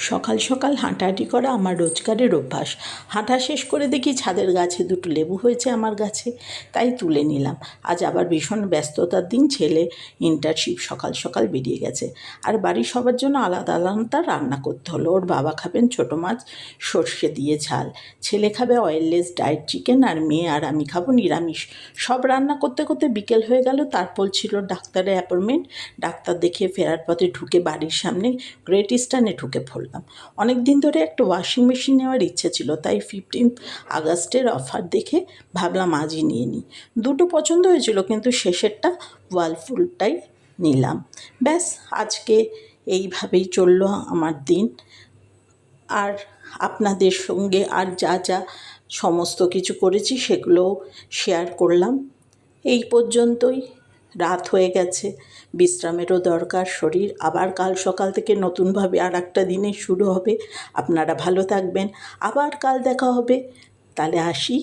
সকাল সকাল হাঁটাহাঁটি করা আমার রোজকারের অভ্যাস। হাঁটা শেষ করে দেখি ছাদের গাছে দুটো লেবু হয়েছে আমার গাছে, তাই তুলে নিলাম। আজ আবার ভীষণ ব্যস্ততার দিন, ছেলে ইন্টার্নশিপ সকাল সকাল বেরিয়ে গেছে। আর বাড়ির সবার জন্য আলাদা আলাদা রান্না করতে হলো। ওর বাবা খাবেন ছোটো মাছ সর্ষে দিয়ে ঝাল, ছেলে খাবে অয়েললেস ডায়েট চিকেন, আর মেয়ে আর আমি খাবো নিরামিষ। সব রান্না করতে করতে বিকেল হয়ে গেল। তারপর ছিল ডাক্তারের অ্যাপয়েন্টমেন্ট। ডাক্তার দেখিয়ে ফেরার পথে ঢুকে বাড়ির সামনে গ্রেট ইস্টার্নে ঢুকে পড়লাম। অনেক দিন ধরে একটা ওয়াশিং মেশিন নেওয়ার ইচ্ছে ছিল, তাই 15 আগস্টের অফার দেখে ভাবলাম আজই নিয়ে নিই। দুটো পছন্দ হয়েছিল, কিন্তু শেষেরটা ওয়ার্লপুলটাই নিলাম। ব্যাস, আজকে এইভাবেই চললো আমার দিন। আর আপনাদের সঙ্গে আর যা যা সমস্ত কিছু করেছি সেগুলোও শেয়ার করলাম। এই পর্যন্তই। রাত হয়ে গেছে, বিশ্রামেরও দরকার শরীর। আবার কাল সকাল থেকে নতুনভাবে আর একটা দিনে শুরু হবে। আপনারা ভালো থাকবেন, আবার কাল দেখা হবে। তাহলে আসি।